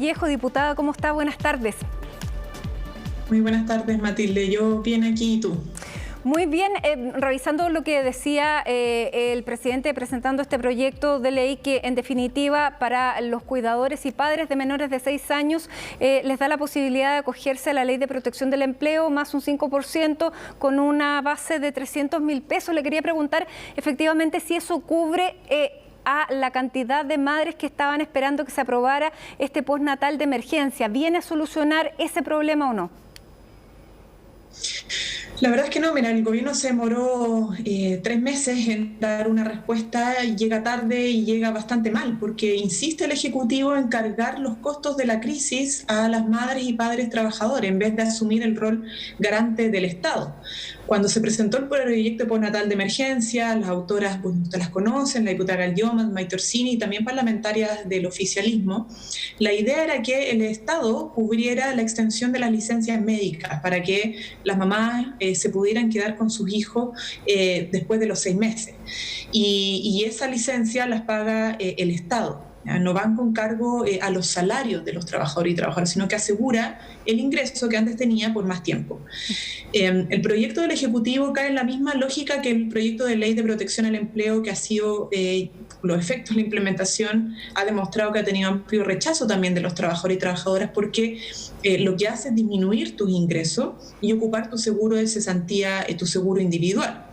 Vallejo, diputada, ¿cómo está? Buenas tardes. Muy buenas tardes, Matilde. Yo bien aquí, ¿y tú? Muy bien, revisando lo que decía el presidente presentando este proyecto de ley que en definitiva para los cuidadores y padres de menores de 6 años les da la posibilidad de acogerse a la Ley de Protección del Empleo más un 5% con una base de 300.000 pesos. Le quería preguntar efectivamente si eso cubre a la cantidad de madres que estaban esperando que se aprobara este postnatal de emergencia. ¿Viene a solucionar ese problema o no? La verdad es que no, mira, el gobierno se demoró 3 meses en dar una respuesta, llega tarde y llega bastante mal, porque insiste el Ejecutivo en cargar los costos de la crisis a las madres y padres trabajadores, en vez de asumir el rol garante del Estado. Cuando se presentó el proyecto postnatal de emergencia, las autoras, pues ustedes las conocen, la diputada Galdiomas, Maite Orsini y también parlamentarias del oficialismo, la idea era que el Estado cubriera la extensión de las licencias médicas para que las mamás se pudieran quedar con sus hijos después de los 6 meses. Y esa licencia las paga el Estado. No van con cargo a los salarios de los trabajadores y trabajadoras, sino que asegura el ingreso que antes tenía por más tiempo. El proyecto del Ejecutivo cae en la misma lógica que el proyecto de ley de protección al empleo, que ha sido, los efectos de la implementación ha demostrado que ha tenido amplio rechazo también de los trabajadores y trabajadoras, porque lo que hace es disminuir tus ingresos y ocupar tu seguro de cesantía, tu seguro individual.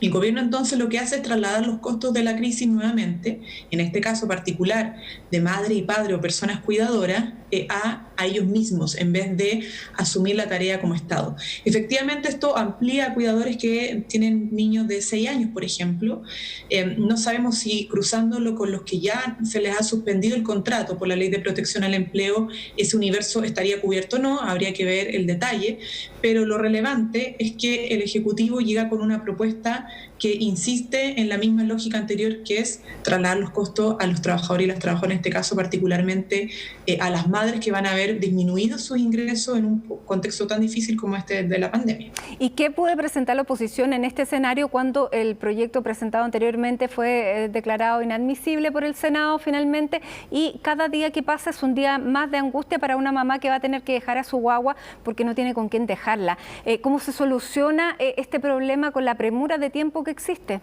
El gobierno entonces lo que hace es trasladar los costos de la crisis nuevamente, en este caso particular de madre y padre o personas cuidadoras, a ellos mismos, en vez de asumir la tarea como Estado. Efectivamente, esto amplía a cuidadores que tienen niños de 6 años, por ejemplo. No sabemos si cruzándolo con los que ya se les ha suspendido el contrato por la Ley de Protección al Empleo, ese universo estaría cubierto o no, habría que ver el detalle, pero lo relevante es que el Ejecutivo llega con una propuesta que insiste en la misma lógica anterior, que es trasladar los costos a los trabajadores y las trabajadoras, en este caso particularmente a las madres que van a ver disminuidos sus ingresos en un contexto tan difícil como este de la pandemia. ¿Y qué puede presentar la oposición en este escenario cuando el proyecto presentado anteriormente fue declarado inadmisible por el Senado finalmente, y cada día que pasa es un día más de angustia para una mamá que va a tener que dejar a su guagua porque no tiene con quién dejarla? ¿Cómo se soluciona este problema con la premura de tiempo que existe?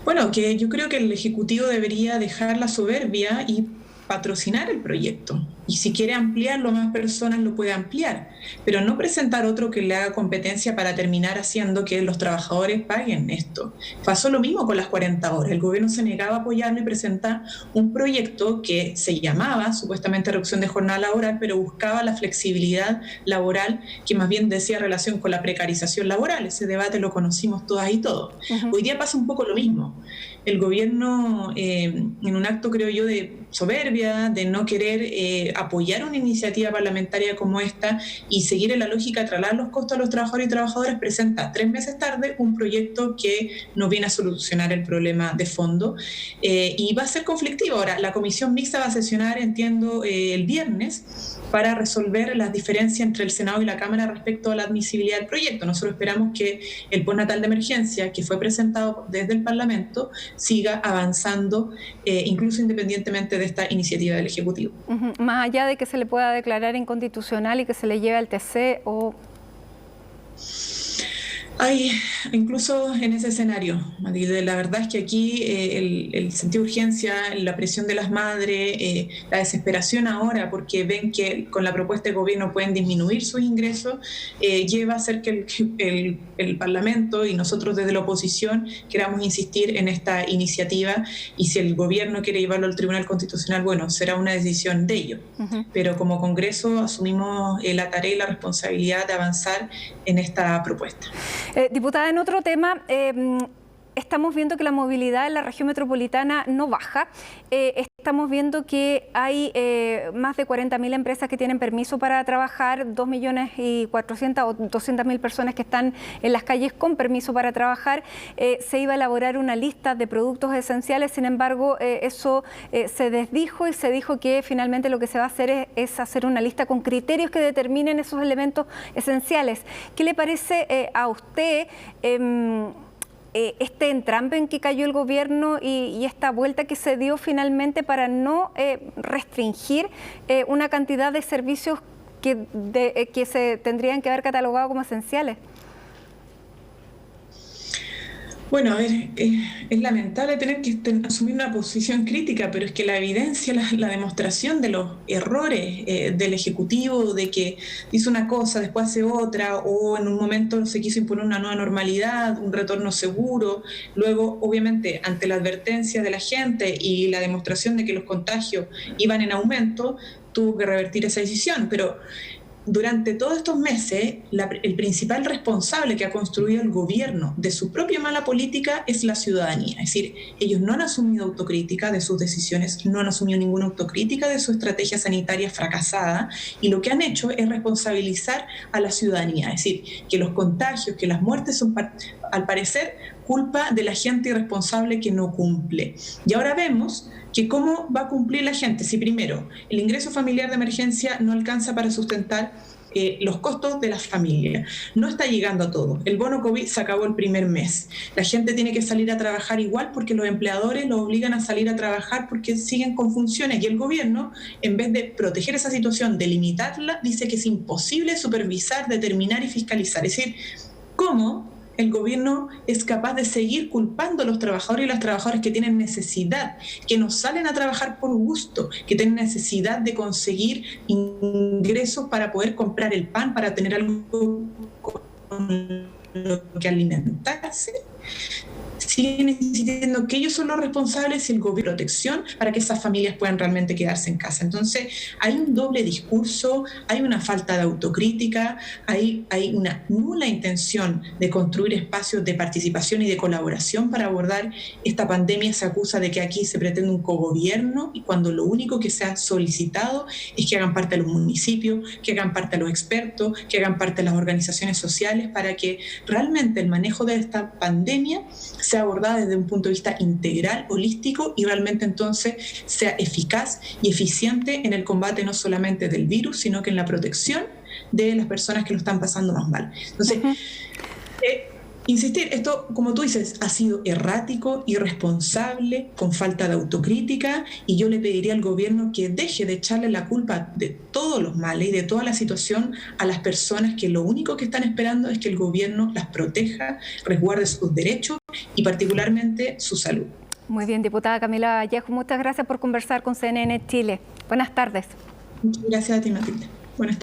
Bueno, que yo creo que el Ejecutivo debería dejar la soberbia y patrocinar el proyecto. Y si quiere ampliarlo, más personas lo puede ampliar, pero no presentar otro que le haga competencia para terminar haciendo que los trabajadores paguen esto. Pasó lo mismo con las 40 horas. El gobierno se negaba a apoyarlo y presenta un proyecto que se llamaba supuestamente reducción de jornada laboral, pero buscaba la flexibilidad laboral, que más bien decía relación con la precarización laboral. Ese debate lo conocimos todas y todos. Hoy día pasa un poco lo mismo. El gobierno, en un acto, creo yo, de soberbia, de no querer apoyar una iniciativa parlamentaria como esta y seguir en la lógica de trasladar los costos a los trabajadores y trabajadoras, presenta 3 meses tarde un proyecto que no viene a solucionar el problema de fondo y va a ser conflictivo. Ahora, la comisión mixta va a sesionar, entiendo, el viernes para resolver las diferencias entre el Senado y la Cámara respecto a la admisibilidad del proyecto. Nosotros esperamos que el postnatal de emergencia, que fue presentado desde el Parlamento, siga avanzando, incluso independientemente de esta iniciativa del Ejecutivo. Más allá de que se le pueda declarar inconstitucional y que se le lleve al TC o... Hay, incluso en ese escenario, Matilde, la verdad es que aquí el sentido de urgencia, la presión de las madres, la desesperación ahora porque ven que con la propuesta de gobierno pueden disminuir sus ingresos, lleva a hacer que el Parlamento y nosotros desde la oposición queramos insistir en esta iniciativa, y si el gobierno quiere llevarlo al Tribunal Constitucional, bueno, será una decisión de ellos. Pero como Congreso asumimos la tarea y la responsabilidad de avanzar en esta propuesta. Diputada, en otro tema, estamos viendo que la movilidad en la región metropolitana no baja. Estamos viendo que hay más de 40.000 empresas que tienen permiso para trabajar, 2.400.000 o 200.000 personas que están en las calles con permiso para trabajar. Se iba a elaborar una lista de productos esenciales, sin embargo, eso se desdijo y se dijo que finalmente lo que se va a hacer es hacer una lista con criterios que determinen esos elementos esenciales. ¿Qué le parece a usted este entrampe en que cayó el gobierno y esta vuelta que se dio finalmente para no restringir una cantidad de servicios que se tendrían que haber catalogado como esenciales? Bueno, a ver, es lamentable tener que asumir una posición crítica, pero es que la evidencia, la demostración de los errores del Ejecutivo, de que hizo una cosa, después hace otra, o en un momento se quiso imponer una nueva normalidad, un retorno seguro, luego, obviamente, ante la advertencia de la gente y la demostración de que los contagios iban en aumento, tuvo que revertir esa decisión, pero durante todos estos meses, el principal responsable que ha construido el gobierno de su propia mala política es la ciudadanía. Es decir, ellos no han asumido autocrítica de sus decisiones, no han asumido ninguna autocrítica de su estrategia sanitaria fracasada, y lo que han hecho es responsabilizar a la ciudadanía. Es decir, que los contagios, que las muertes son, al parecer, culpa de la gente irresponsable que no cumple. Y ahora vemos que cómo va a cumplir la gente si primero el ingreso familiar de emergencia no alcanza para sustentar los costos de las familias. No está llegando a todo. El bono COVID se acabó el primer mes. La gente tiene que salir a trabajar igual porque los empleadores los obligan a salir a trabajar porque siguen con funciones, y el gobierno, en vez de proteger esa situación, de limitarla, dice que es imposible supervisar, determinar y fiscalizar. Es decir, ¿cómo el gobierno es capaz de seguir culpando a los trabajadores y las trabajadoras que tienen necesidad, que no salen a trabajar por gusto, que tienen necesidad de conseguir ingresos para poder comprar el pan, para tener algo con lo que alimentarse? Siguen insistiendo que ellos son los responsables y el gobierno de protección para que esas familias puedan realmente quedarse en casa. Entonces, hay un doble discurso, hay una falta de autocrítica, hay una nula intención de construir espacios de participación y de colaboración para abordar esta pandemia. Se acusa de que aquí se pretende un cogobierno, y cuando lo único que se ha solicitado es que hagan parte de los municipios, que hagan parte de los expertos, que hagan parte de las organizaciones sociales, para que realmente el manejo de esta pandemia sea abordada desde un punto de vista integral, holístico, y realmente entonces sea eficaz y eficiente en el combate no solamente del virus, sino que en la protección de las personas que lo están pasando más mal. Entonces, insistir, esto, como tú dices, ha sido errático, irresponsable, con falta de autocrítica, y yo le pediría al gobierno que deje de echarle la culpa de todos los males y de toda la situación a las personas que lo único que están esperando es que el gobierno las proteja, resguarde sus derechos y particularmente su salud. Muy bien, diputada Camila Vallejo, muchas gracias por conversar con CNN Chile. Buenas tardes. Muchas gracias a ti, Matilde.